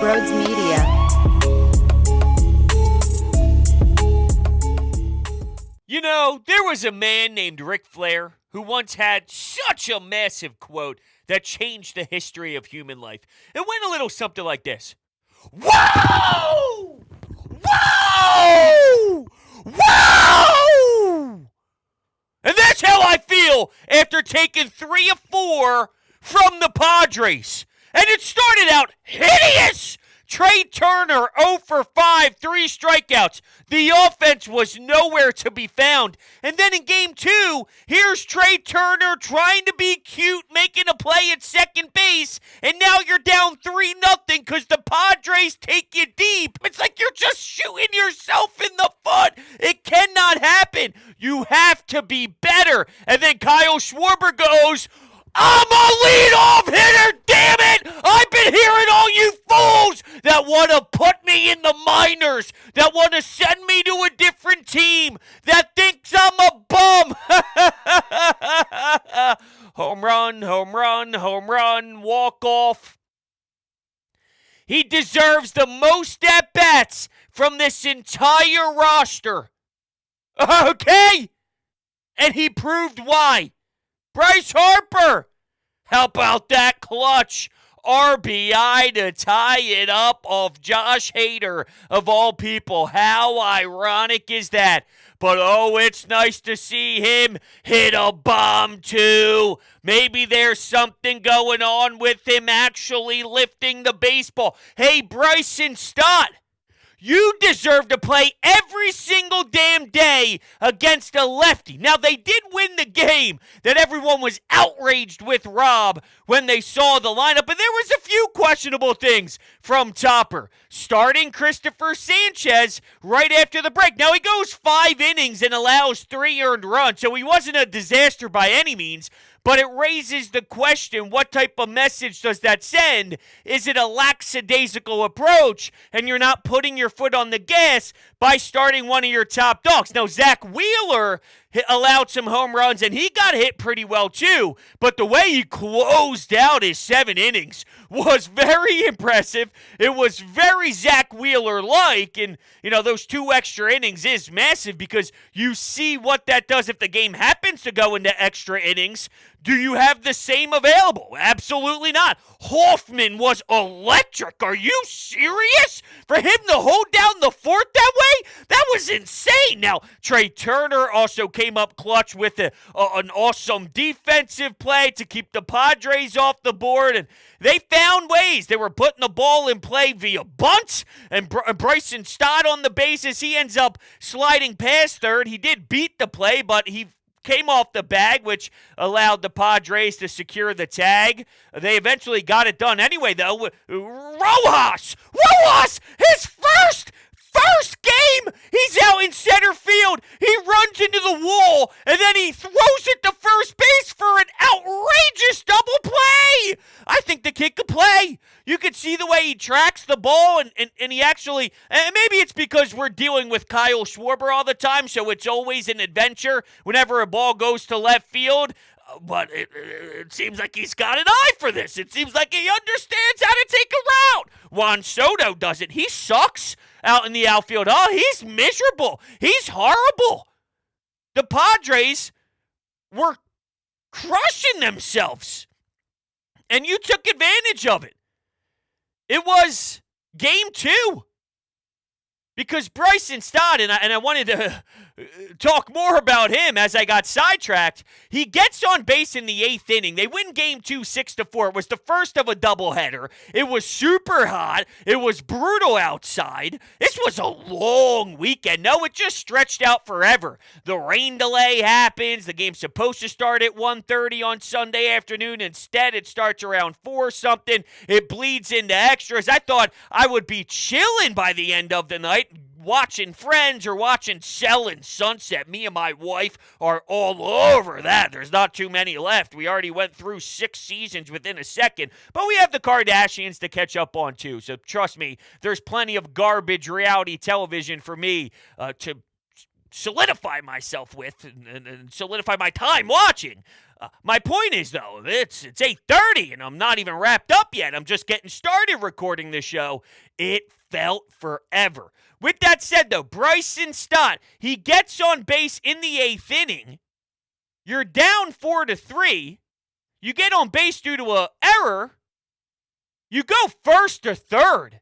Broads Media. You know, there was a man named Ric Flair who once had such a massive quote that changed the history of human life. It went a little something like this. Whoa! Whoa! Whoa! And that's how I feel after taking 3 of 4 from the Padres. And it started out hideous. Trey Turner, 0 for 5, 3 strikeouts. The offense was nowhere to be found. And then in game 2, here's Trey Turner trying to be cute, making a play at second base. And now you're down 3-0 because the Padres take you deep. It's like you're just shooting yourself in the foot. It cannot happen. You have to be better. And then Kyle Schwarber goes, I'm a leadoff hitter, damn it! I've been hearing all you fools that want to put me in the minors, that want to send me to a different team, that thinks I'm a bum. Home run, home run, home run, walk off. He deserves the most at-bats from this entire roster. Okay? And he proved why. Bryce Harper, how about that clutch RBI to tie it up off Josh Hader of all people? How ironic is that? But oh, it's nice to see him hit a bomb too. Maybe there's something going on with him actually lifting the baseball. Hey, Bryson Stott, you deserve to play every single damn day against a lefty. Now, they did win the game that everyone was outraged with Rob when they saw the lineup, but there was a few questionable things from Topper. Starting Christopher Sanchez right after the break. Now, he goes 5 innings and allows 3 earned runs, so he wasn't a disaster by any means. But it raises the question, what type of message does that send? Is it a lackadaisical approach and you're not putting your foot on the gas by starting one of your top dogs? Now, Zach Wheeler allowed some home runs, and he got hit pretty well too. But the way he closed out his 7 innings was very impressive. It was very Zach Wheeler-like, and, you know, those 2 extra innings is massive because you see what that does if the game happens to go into extra innings. Do you have the same available? Absolutely not. Hoffman was electric. Are you serious? For him to hold down the fort that way? That was insane. Now, Trey Turner also came up clutch with an awesome defensive play to keep the Padres off the board, and they found ways. They were putting the ball in play via bunts, and Bryson Stott on the bases. He ends up sliding past third. He did beat the play, but he came off the bag, which allowed the Padres to secure the tag. They eventually got it done anyway, though. Rojas, his first game, he's out in center field. He runs into the wall, and then he throws it to first base for an outrageous double play. I think the kid could play. You could see the way he tracks the ball, and he actually, and maybe it's because we're dealing with Kyle Schwarber all the time, so it's always an adventure whenever a ball goes to left field. But it seems like he's got an eye for this. It seems like he understands how to take a route. Juan Soto doesn't. He sucks out in the outfield. Oh, he's miserable. He's horrible. The Padres were crushing themselves, and you took advantage of it. It was game 2. Because Bryson Stott, and I wanted to talk more about him as I got sidetracked, he gets on base in the 8th inning. They win game 2, 6-4. It was the first of a doubleheader. It was super hot. It was brutal outside. This was a long weekend. No, it just stretched out forever. The rain delay happens. The game's supposed to start at 1:30 on Sunday afternoon. Instead, it starts around 4-something. It bleeds into extras. I thought I would be chilling by the end of the night, watching Friends or watching Selling Sunset. Me and my wife are all over that. There's not too many left. We already went through 6 seasons within a second. But we have the Kardashians to catch up on too. So trust me, there's plenty of garbage reality television for me to solidify myself with and solidify my time watching. My point is, though, it's 8:30 and I'm not even wrapped up yet. I'm just getting started recording this show. It felt forever. With that said, though, Bryson Stott, he gets on base in the 8th inning. You're down 4-3. You get on base due to an error. You go first to third.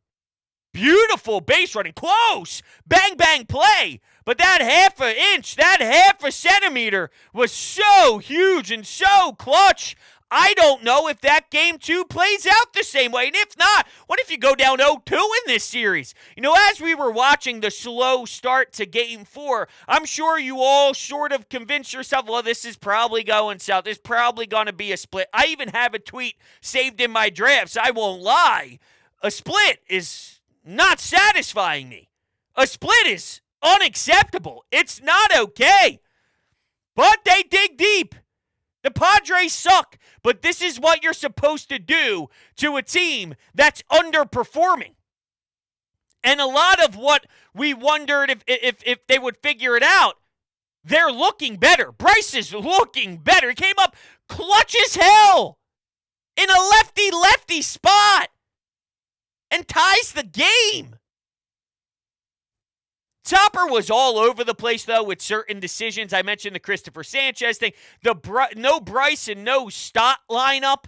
Beautiful base running. Close. Bang, bang play. But that half an inch, that half a centimeter was so huge and so clutch. I don't know if that game 2 plays out the same way. And if not, what if you go down 0-2 in this series? You know, as we were watching the slow start to game 4, I'm sure you all sort of convinced yourself, well, this is probably going south. There's probably going to be a split. I even have a tweet saved in my drafts. I won't lie. A split is not satisfying me. A split is unacceptable. It's not okay. But they dig deep. The Padres suck, but this is what you're supposed to do to a team that's underperforming. And a lot of what we wondered if they would figure it out, they're looking better. Bryce is looking better. He came up clutch as hell in a lefty-lefty spot and ties the game. Topper was all over the place, though, with certain decisions. I mentioned the Christopher Sanchez thing. No Bryce and no Stott lineup.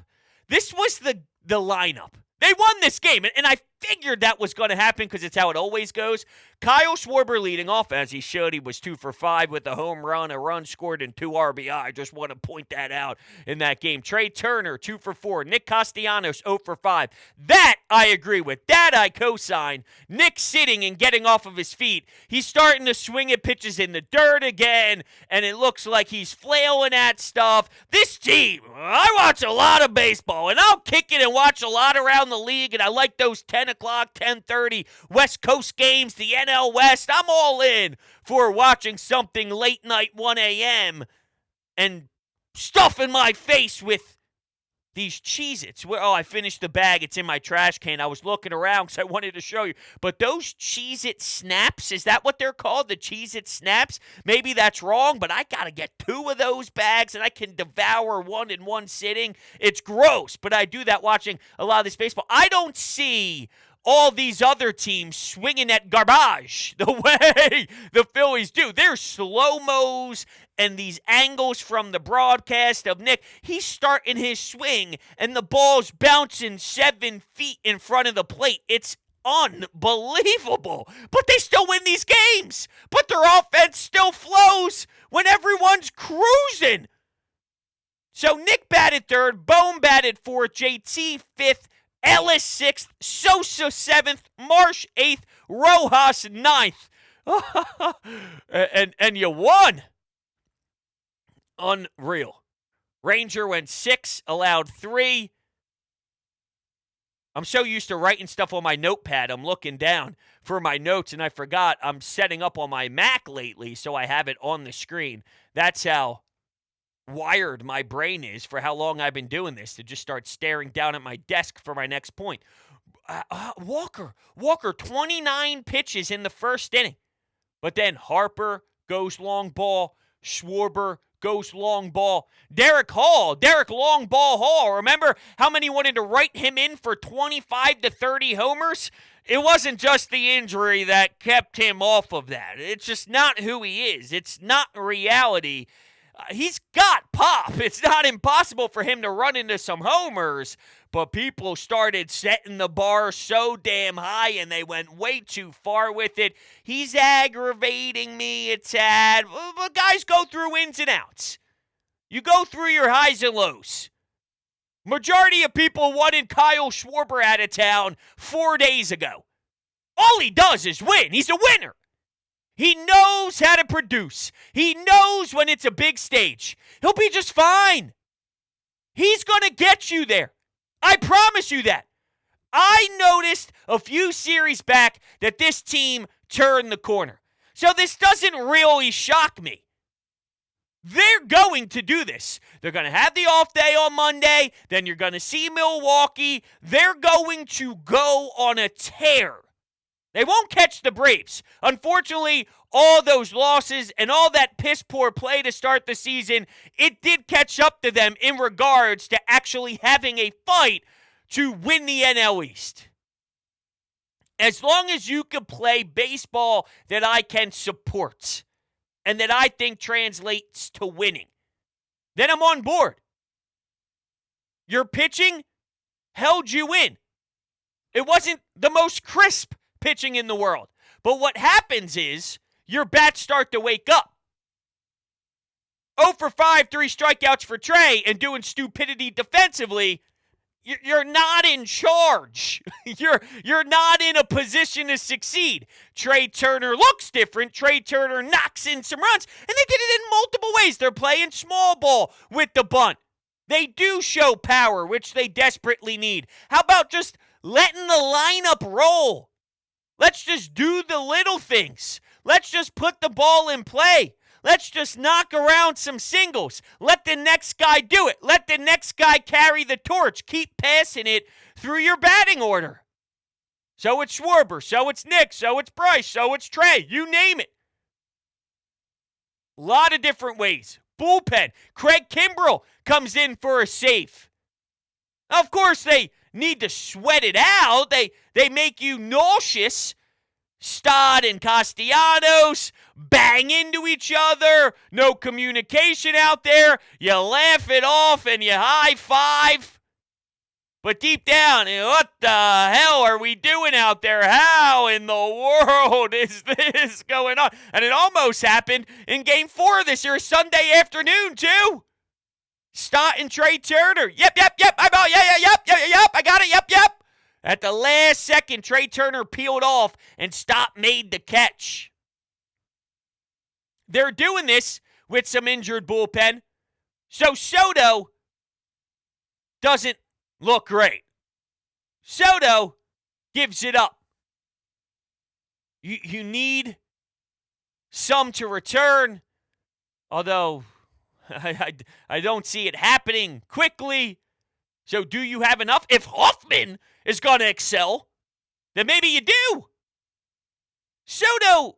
This was the lineup. They won this game, and I figured that was going to happen because it's how it always goes. Kyle Schwarber leading off, as he should. He was 2 for 5 with a home run, a run scored, and 2 RBI. I just want to point that out in that game. Trey Turner, 2 for 4. Nick Castellanos, 0 for 5. That I agree with. That I co-sign. Nick sitting and getting off of his feet. He's starting to swing at pitches in the dirt again, and it looks like he's flailing at stuff. This team, I watch a lot of baseball, and I'll kick it and watch a lot around the league, and I like those 10 o'clock, 10:30 West Coast games, the NL West. I'm all in for watching something late night 1 a.m. and stuffing my face with these Cheez-Its. Oh, I finished the bag. It's in my trash can. I was looking around because I wanted to show you. But those Cheez-It Snaps, is that what they're called? The Cheez-It Snaps? Maybe that's wrong, but I got to get 2 of those bags, and I can devour one in one sitting. It's gross, but I do that watching a lot of this baseball. I don't see all these other teams swinging at garbage the way the Phillies do. They're slow-mos and these angles from the broadcast of Nick. He's starting his swing, and the ball's bouncing 7 feet in front of the plate. It's unbelievable. But they still win these games. But their offense still flows when everyone's cruising. So Nick batted 3rd, Bone batted 4th, JT 5th, Ellis 6th, Sosa 7th, Marsh 8th, Rojas 9th. and you won. Unreal. Ranger went 6, allowed 3. I'm so used to writing stuff on my notepad. I'm looking down for my notes, and I forgot I'm setting up on my Mac lately, so I have it on the screen. That's how wired my brain is for how long I've been doing this, to just start staring down at my desk for my next point. Walker, 29 pitches in the first inning. But then Harper goes long ball, Schwarber goes long ball. Derek long ball Hall. Remember how many wanted to write him in for 25 to 30 homers? It wasn't just the injury that kept him off of that. It's just not who he is. It's not reality. He's got pop. It's not impossible for him to run into some homers, but people started setting the bar so damn high, and they went way too far with it. He's aggravating me a tad. But guys go through ins and outs. You go through your highs and lows. Majority of people wanted Kyle Schwarber out of town 4 days ago. All he does is win. He's a winner. He knows how to produce. He knows when it's a big stage. He'll be just fine. He's going to get you there. I promise you that. I noticed a few series back that this team turned the corner. So this doesn't really shock me. They're going to do this. They're going to have the off day on Monday. Then you're going to see Milwaukee. They're going to go on a tear. They won't catch the Braves. Unfortunately, all those losses and all that piss-poor play to start the season, it did catch up to them in regards to actually having a fight to win the NL East. As long as you can play baseball that I can support and that I think translates to winning, then I'm on board. Your pitching held you in. It wasn't the most crisp pitching in the world. But what happens is your bats start to wake up. 0 for 5, 3 strikeouts for Trey, and doing stupidity defensively. You're not in charge. You're not in a position to succeed. Trey Turner looks different. Trey Turner knocks in some runs, and they did it in multiple ways. They're playing small ball with the bunt. They do show power, which they desperately need. How about just letting the lineup roll? Let's just do the little things. Let's just put the ball in play. Let's just knock around some singles. Let the next guy do it. Let the next guy carry the torch. Keep passing it through your batting order. So it's Schwarber. So it's Nick. So it's Bryce. So it's Trey. You name it. A lot of different ways. Bullpen. Craig Kimbrell comes in for a save. Of course, they need to sweat it out. They make you nauseous. Stott and Castellanos bang into each other. No communication out there. You laugh it off and you high five. But deep down, what the hell are we doing out there? How in the world is this going on? And it almost happened in Game 4 this year, Sunday afternoon, too. Stott and Trey Turner. Yep. Yep. I got it. Yep. At the last second, Trey Turner peeled off and Stott made the catch. They're doing this with some injured bullpen. So Soto doesn't look great. Soto gives it up. You need some to return, although I don't see it happening quickly. So do you have enough? If Hoffman is going to excel, then maybe you do. Soto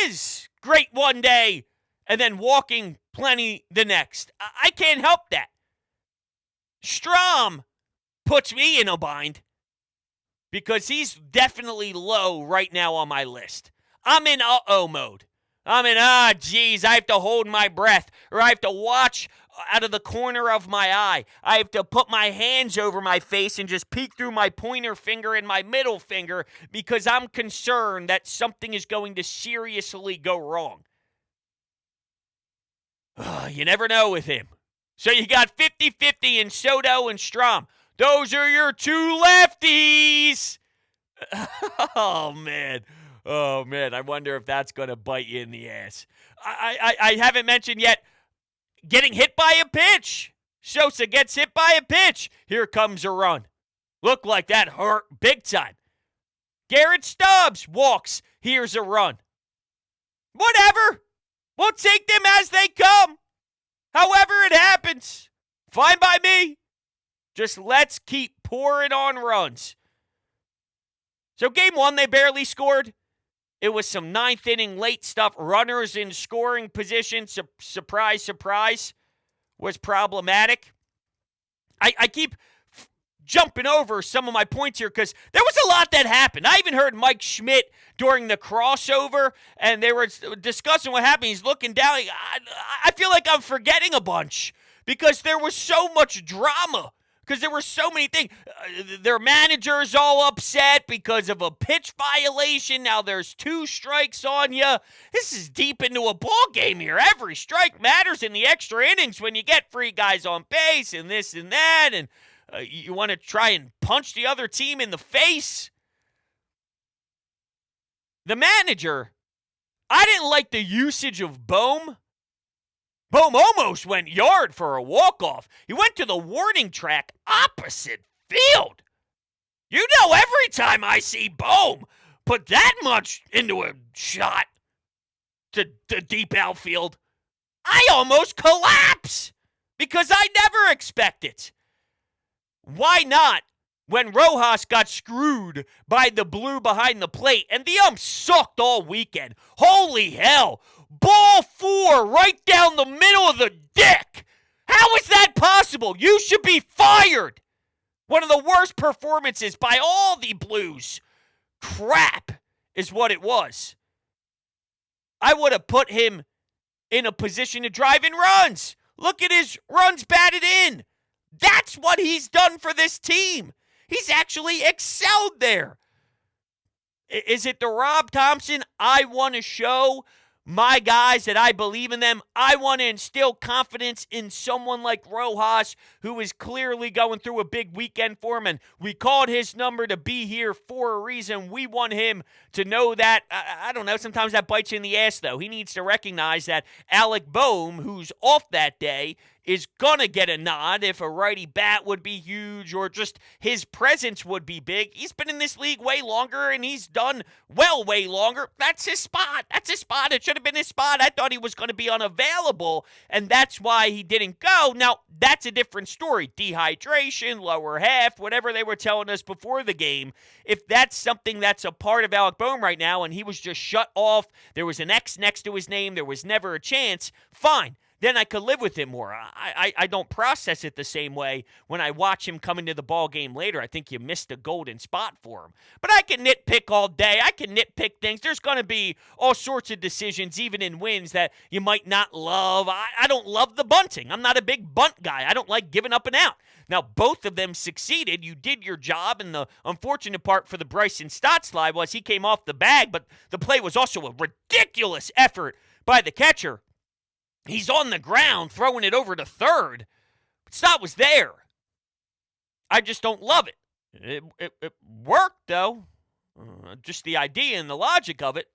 is great one day and then walking plenty the next. I can't help that. Strom puts me in a bind because he's definitely low right now on my list. I'm in uh-oh mode. I'm in, geez, I have to hold my breath, or I have to watch out of the corner of my eye. I have to put my hands over my face and just peek through my pointer finger and my middle finger because I'm concerned that something is going to seriously go wrong. You never know with him. So you got 50-50 in Soto and Strom. Those are your two lefties. Oh, man. I wonder if that's going to bite you in the ass. I haven't mentioned yet getting hit by a pitch. Sosa gets hit by a pitch. Here comes a run. Looked like that hurt big time. Garrett Stubbs walks. Here's a run. Whatever. We'll take them as they come. However it happens. Fine by me. Just let's keep pouring on runs. So game 1, they barely scored. It was some ninth inning late stuff. Runners in scoring position. Surprise, surprise. Was problematic. I keep jumping over some of my points here because there was a lot that happened. I even heard Mike Schmidt during the crossover, and they were discussing what happened. He's looking down. I feel like I'm forgetting a bunch because there was so much drama. Because there were so many things. Their manager's all upset because of a pitch violation. Now there's 2 strikes on you. This is deep into a ball game here. Every strike matters in the extra innings when you get 3 guys on base and this and that. And you want to try and punch the other team in the face. The manager, I didn't like the usage of Bohm. Bohm almost went yard for a walk-off. He went to the warning track opposite field. You know, every time I see Bohm put that much into a shot to the deep outfield, I almost collapse because I never expect it. Why not when Rojas got screwed by the blue behind the plate, and the ump sucked all weekend. Holy hell. Ball 4 right down the middle of the dick. How is that possible? You should be fired. One of the worst performances by all the Blues. Crap is what it was. I would have put him in a position to drive in runs. Look at his runs batted in. That's what he's done for this team. He's actually excelled there. Is it the Rob Thompson? I want to show my guys that I believe in them. I want to instill confidence in someone like Rojas, who is clearly going through a big weekend for him, and we called his number to be here for a reason. We want him to know that. I don't know, sometimes that bites you in the ass, though. He needs to recognize that Alec Boehm, who's off that day, is going to get a nod. If a righty bat would be huge or just his presence would be big. He's been in this league way longer, and he's done well way longer. That's his spot. That's his spot. It should have been his spot. I thought he was going to be unavailable, and that's why he didn't go. Now, that's a different story. Dehydration, lower half, whatever they were telling us before the game. If that's something that's a part of Alec Boehm right now, and he was just shut off, there was an X next to his name, there was never a chance, fine. Then I could live with him more. I don't process it the same way when I watch him come into the ball game later. I think you missed a golden spot for him. But I can nitpick all day. I can nitpick things. There's going to be all sorts of decisions, even in wins, that you might not love. I don't love the bunting. I'm not a big bunt guy. I don't like giving up and out. Now, both of them succeeded. You did your job, and the unfortunate part for the Bryson Stott slide was he came off the bag, but the play was also a ridiculous effort by the catcher. He's on the ground throwing it over to third. Stott was there. I just don't love it. It worked, though. Just the idea and the logic of it.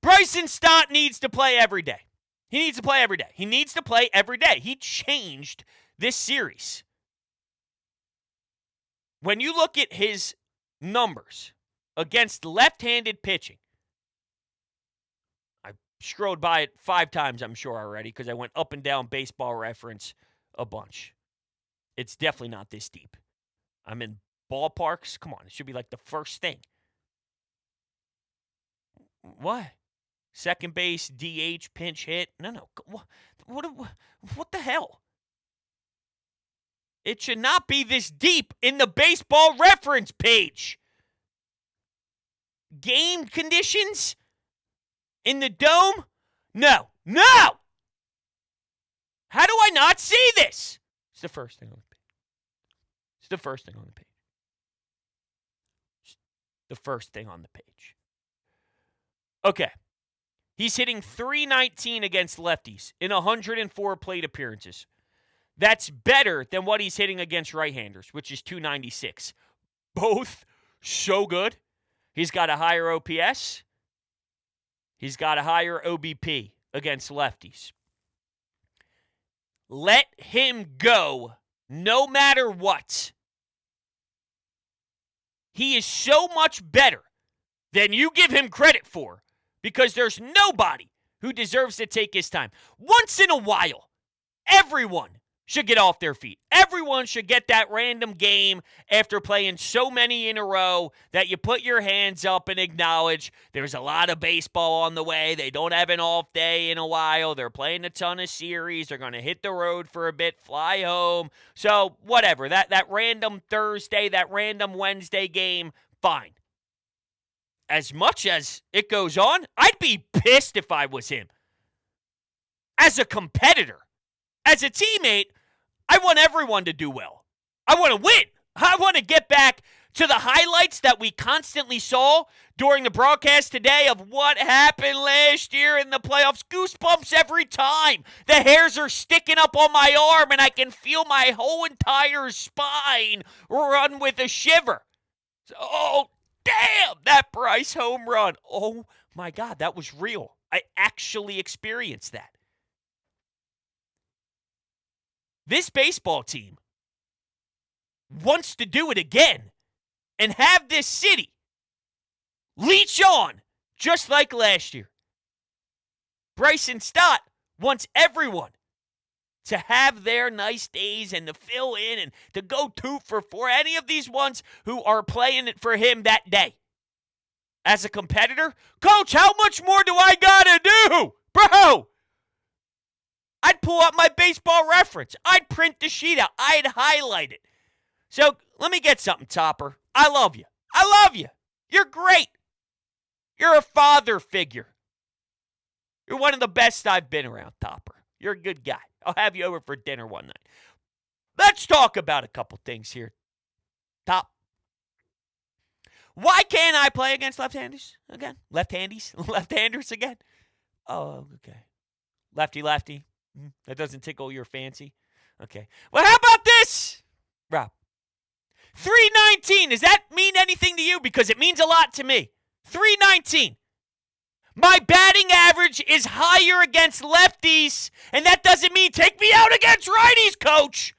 Bryson Stott needs to play every day. He needs to play every day. He needs to play every day. He changed this series. When you look at his numbers against left-handed pitching, scrolled by it 5 times, I'm sure, already, because I went up and down Baseball Reference a bunch. It's definitely not this deep. I'm in ballparks. Come on, it should be like the first thing. What? Second base, DH, pinch hit? No. What the hell? It should not be this deep in the Baseball Reference page. Game conditions? In the dome? No. How do I not see this? It's the first thing on the page. It's the first thing on the page. It's the first thing on the page. Okay. He's hitting .319 against lefties in 104 plate appearances. That's better than what he's hitting against right-handers, which is .296. Both so good. He's got a higher OPS. He's got a higher OBP against lefties. Let him go no matter what. He is so much better than you give him credit for because there's nobody who deserves to take his time. Once in a while, everyone should get off their feet. Everyone should get that random game after playing so many in a row that you put your hands up and acknowledge there's a lot of baseball on the way. They don't have an off day in a while. They're playing a ton of series. They're going to hit the road for a bit, fly home. So whatever, that random Thursday, that random Wednesday game, fine. As much as it goes on, I'd be pissed if I was him. As a competitor, as a teammate, I want everyone to do well. I want to win. I want to get back to the highlights that we constantly saw during the broadcast today of what happened last year in the playoffs. Goosebumps every time. The hairs are sticking up on my arm, and I can feel my whole entire spine run with a shiver. Oh, damn, that Bryce home run. Oh, my God, that was real. I actually experienced that. This baseball team wants to do it again and have this city leech on just like last year. Bryson Stott wants everyone to have their nice days and to fill in and to go 2 for 4. Any of these ones who are playing it for him that day. As a competitor, Coach, how much more do I gotta do? Bro! I'd pull up my baseball reference. I'd print the sheet out. I'd highlight it. So let me get something, Topper. I love you. I love you. You're great. You're a father figure. You're one of the best I've been around, Topper. You're a good guy. I'll have you over for dinner one night. Let's talk about a couple things here. Top. Why can't I play against left-handers again? Left-handers again? Oh, okay. Lefty. That doesn't tickle your fancy? Okay. Well, how about this, Rob? 319. Does that mean anything to you? Because it means a lot to me. 319. My batting average is higher against lefties, and that doesn't mean take me out against righties, Coach.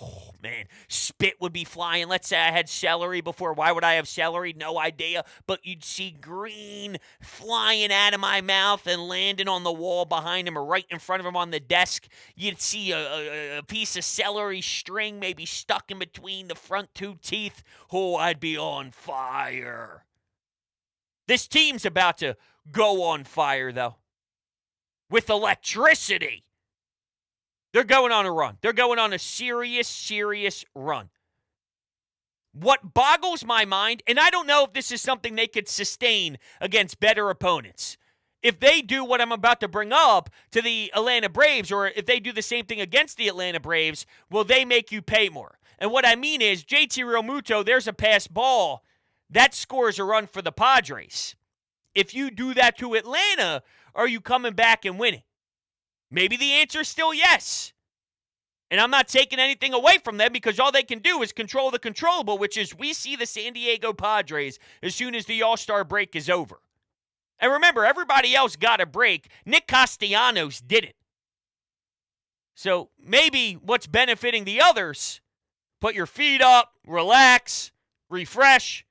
Oh, man, spit would be flying. Let's say I had celery before. Why would I have celery? No idea. But you'd see green flying out of my mouth and landing on the wall behind him or right in front of him on the desk. You'd see a piece of celery string maybe stuck in between the front 2 teeth. Oh, I'd be on fire. This team's about to go on fire, though, with electricity. They're going on a run. They're going on a serious run. What boggles my mind, and I don't know if this is something they could sustain against better opponents. If they do what I'm about to bring up to the Atlanta Braves, or if they do the same thing against the Atlanta Braves, will they make you pay more? And what I mean is, JT Realmuto, there's a pass ball. That scores a run for the Padres. If you do that to Atlanta, are you coming back and winning? Maybe the answer is still yes. And I'm not taking anything away from them because all they can do is control the controllable, which is we see the San Diego Padres as soon as the All-Star break is over. And remember, everybody else got a break. Nick Castellanos didn't. So maybe what's benefiting the others, put your feet up, relax, refresh.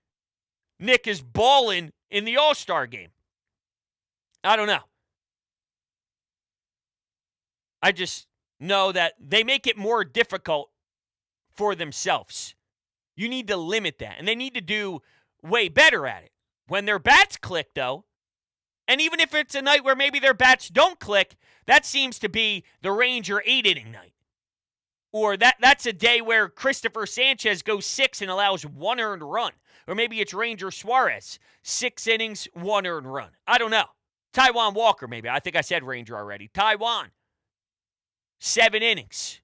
Nick is balling in the All-Star game. I don't know. I just know that they make it more difficult for themselves. You need to limit that, and they need to do way better at it. When their bats click, though, and even if it's a night where maybe their bats don't click, that seems to be the Ranger 8-inning night. Or that's a day where Christopher Sanchez goes 6 and allows 1 earned run. Or maybe it's Ranger Suarez, 6 innings, 1 earned run. I don't know. Taijuan Walker, maybe. I think I said Ranger already. Taijuan, 7 innings.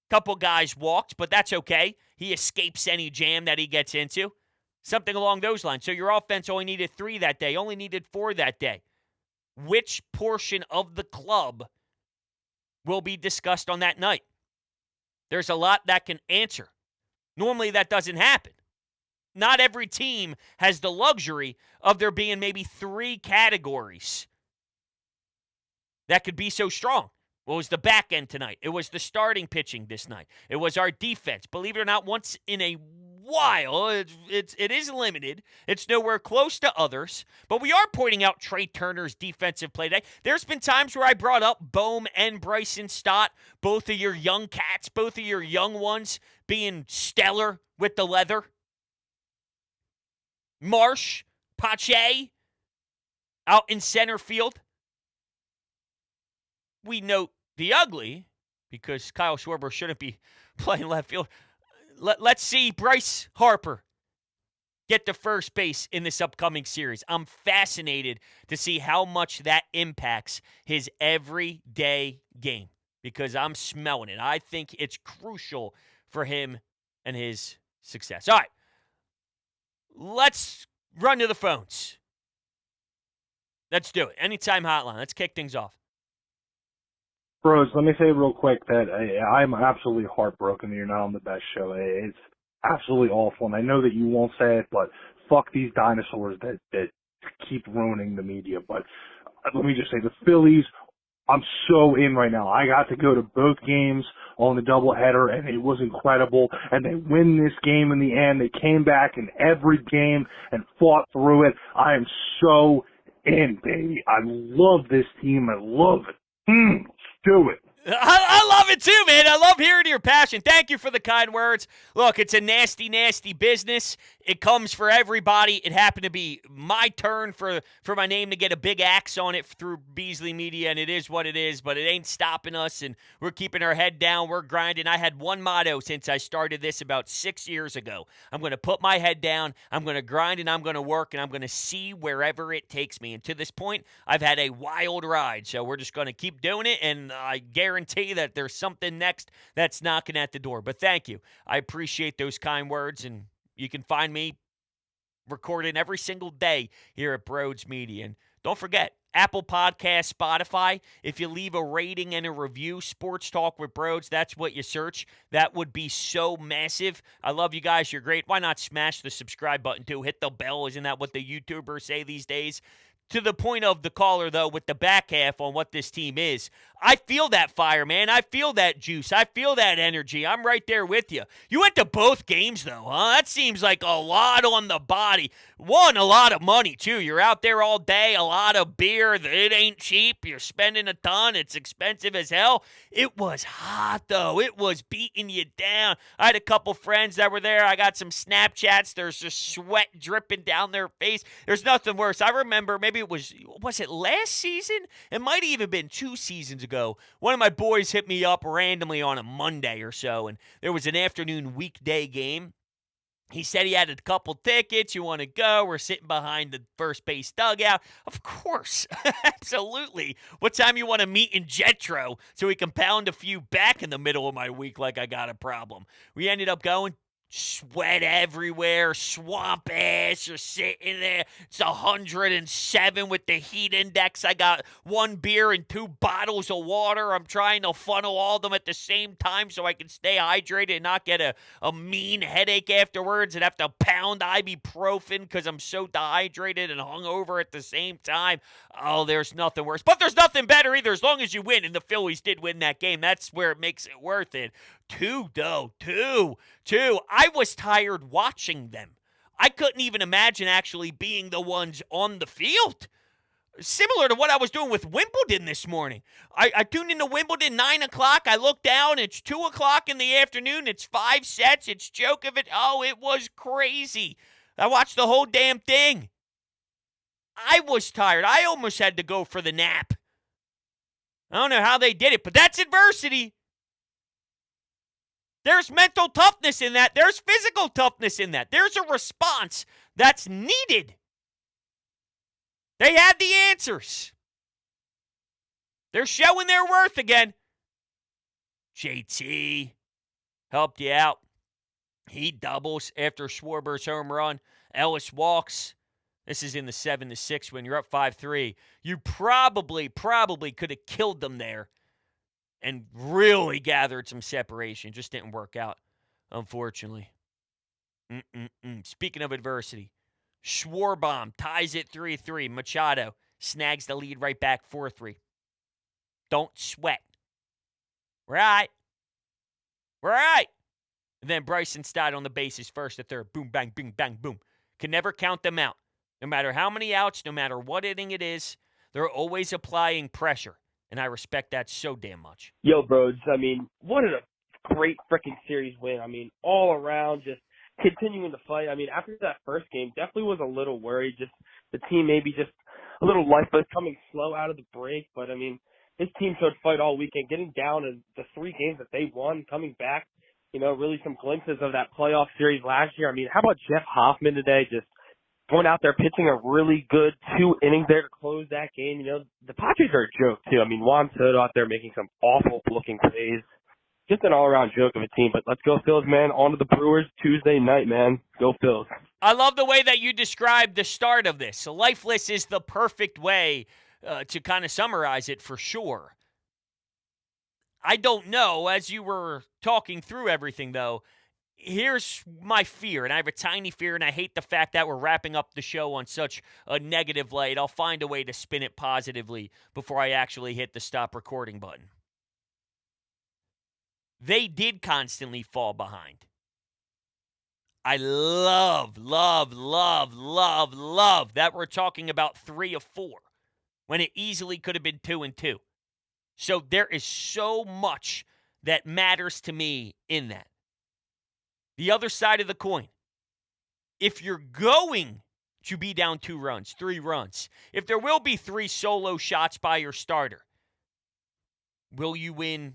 Couple guys walked, but that's okay. He escapes any jam that he gets into. Something along those lines. So your offense only needed 3 that day, only needed 4 that day. Which portion of the club will be discussed on that night? There's a lot that can answer. Normally that doesn't happen. Not every team has the luxury of there being maybe 3 categories that could be so strong. What was the back end tonight? It was the starting pitching this night. It was our defense. Believe it or not, once in a while, it is limited. It's nowhere close to others. But we are pointing out Trey Turner's defensive play today. There's been times where I brought up Bohm and Bryson Stott, both of your young cats, both of your young ones being stellar with the leather. Marsh, Pache, out in center field. We note the ugly because Kyle Schwarber shouldn't be playing left field. Let's see Bryce Harper get to first base in this upcoming series. I'm fascinated to see how much that impacts his everyday game because I'm smelling it. I think it's crucial for him and his success. All right. Let's run to the phones. Let's do it. Anytime hotline. Let's kick things off. Bros, let me say real quick that I'm absolutely heartbroken that you're not on the best show. It's absolutely awful, and I know that you won't say it, but fuck these dinosaurs that keep ruining the media. But let me just say, the Phillies, I'm so in right now. I got to go to both games on the doubleheader, and it was incredible. And they win this game in the end. They came back in every game and fought through it. I am so in, baby. I love this team. I love it. Let's do it. I love it too, man. I love hearing your passion. Thank you for the kind words. Look, it's a nasty, nasty business. It comes for everybody. It happened to be my turn for my name to get a big axe on it through Beasley Media, and it is what it is, but it ain't stopping us, and we're keeping our head down. We're grinding. I had one motto since I started this about 6 years ago. I'm going to put my head down, I'm going to grind, and I'm going to work, and I'm going to see wherever it takes me. And to this point, I've had a wild ride, so we're just going to keep doing it, and I guarantee that there's something next that's knocking at the door. But thank you. I appreciate those kind words, and you can find me recording every single day here at Broads Media. And don't forget, Apple Podcasts, Spotify, if you leave a rating and a review, Sports Talk with Broads, that's what you search. That would be so massive. I love you guys. You're great. Why not smash the subscribe button, too? Hit the bell. Isn't that what the YouTubers say these days? To the point of the caller, though, with the back half on what this team is. I feel that fire, man. I feel that juice. I feel that energy. I'm right there with you. You went to both games, though, huh? That seems like a lot on the body. One, a lot of money, too. You're out there all day, a lot of beer. It ain't cheap. You're spending a ton. It's expensive as hell. It was hot, though. It was beating you down. I had a couple friends that were there. I got some Snapchats. There's just sweat dripping down their face. There's nothing worse. I remember maybe it was it last season? It might have even been 2 seasons ago. One of my boys hit me up randomly on a Monday or so, and there was an afternoon weekday game. He said he had a couple tickets. You want to go? We're sitting behind the first base dugout. Of course. Absolutely. What time you want to meet in Jetro so we can pound a few back in the middle of my week like I got a problem? We ended up going. Sweat everywhere, swamp ass, you're sitting there. It's 107 with the heat index. I got 1 beer and 2 bottles of water. I'm trying to funnel all of them at the same time so I can stay hydrated and not get a mean headache afterwards and have to pound ibuprofen because I'm so dehydrated and hungover at the same time. Oh, there's nothing worse. But there's nothing better either as long as you win, and the Phillies did win that game. That's where it makes it worth it. Two. I was tired watching them. I couldn't even imagine actually being the ones on the field. Similar to what I was doing with Wimbledon this morning. I tuned into Wimbledon 9 o'clock. I looked down. It's 2 o'clock in the afternoon. It's 5 sets. It's Djokovic. Oh, it was crazy. I watched the whole damn thing. I was tired. I almost had to go for the nap. I don't know how they did it, but that's adversity. There's mental toughness in that. There's physical toughness in that. There's a response that's needed. They had the answers. They're showing their worth again. JT helped you out. He doubles after Schwarber's home run. Ellis walks. This is in the 7-6 when you're up 5-3. You probably could have killed them there and really gathered some separation. Just didn't work out, unfortunately. Speaking of adversity, Schwarber ties it 3-3. Machado snags the lead right back 4-3. Don't sweat. We're all right. And then Bryson Stott on the bases, first to third. Boom, bang, bing, bang, boom. Can never count them out. No matter how many outs, no matter what inning it is, they're always applying pressure. And I respect that so damn much. Yo, Broads, I mean, what a great freaking series win. I mean, all around, just continuing to fight. I mean, after that first game, definitely was a little worried. Just the team maybe just a little lifeless, coming slow out of the break. But, I mean, this team showed fight all weekend, getting down in the 3 games that they won, coming back, you know, really some glimpses of that playoff series last year. I mean, how about Jeff Hoffman today just going out there pitching a really good 2 innings there to close that game? You know, the Padres are a joke, too. I mean, Juan Soto out there making some awful-looking plays. Just an all-around joke of a team. But let's go Phils, man. On to the Brewers Tuesday night, man. Go Phils. I love the way that you described the start of this. Lifeless is the perfect way to kind of summarize it for sure. I don't know, as you were talking through everything, though, here's my fear, and I have a tiny fear, and I hate the fact that we're wrapping up the show on such a negative light. I'll find a way to spin it positively before I actually hit the stop recording button. They did constantly fall behind. I love that we're talking about 3 of 4 when it easily could have been 2 and 2. So there is so much that matters to me in that. The other side of the coin, if you're going to be down 2 runs, 3 runs, if there will be 3 solo shots by your starter, will you win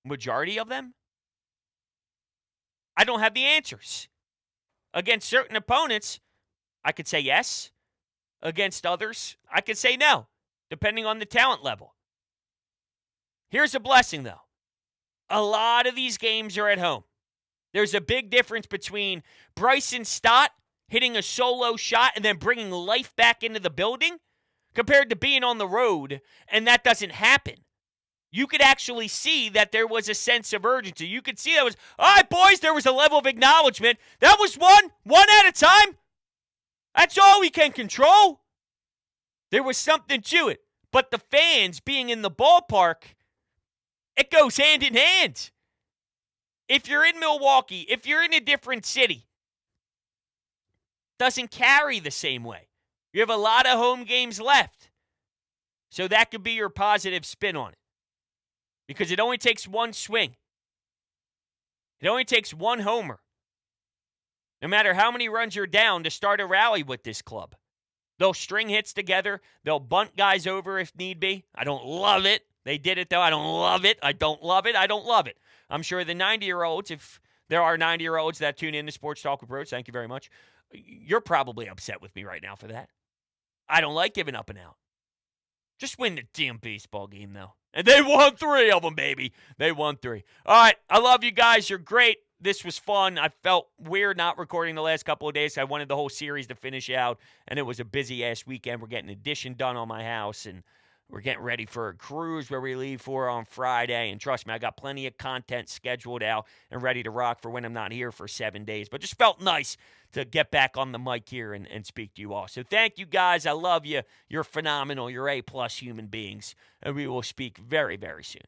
majority of them? I don't have the answers. Against certain opponents, I could say yes. Against others, I could say no, depending on the talent level. Here's a blessing, though. A lot of these games are at home. There's a big difference between Bryson Stott hitting a solo shot and then bringing life back into the building compared to being on the road, and that doesn't happen. You could actually see that there was a sense of urgency. You could see that was, all right, boys, there was a level of acknowledgement. That was one at a time. That's all we can control. There was something to it. But the fans being in the ballpark, it goes hand in hand. If you're in Milwaukee, if you're in a different city, doesn't carry the same way. You have a lot of home games left. So that could be your positive spin on it. Because it only takes one swing. It only takes one homer. No matter how many runs you're down to start a rally with this club. They'll string hits together. They'll bunt guys over if need be. I don't love it. They did it, though. I don't love it. I don't love it. I don't love it. I'm sure the 90-year-olds, if there are 90-year-olds that tune in to Sports Talk with Bros, thank you very much. You're probably upset with me right now for that. I don't like giving up and out. Just win the damn baseball game, though. And they won 3 of them, baby. They won 3. All right, I love you guys. You're great. This was fun. I felt weird not recording the last couple of days. I wanted the whole series to finish out, and it was a busy-ass weekend. We're getting an addition done on my house, and we're getting ready for a cruise where we leave for on Friday. And trust me, I got plenty of content scheduled out and ready to rock for when I'm not here for 7 days. But just felt nice to get back on the mic here and speak to you all. So thank you guys. I love you. You're phenomenal. You're A+ human beings. And we will speak very, very soon.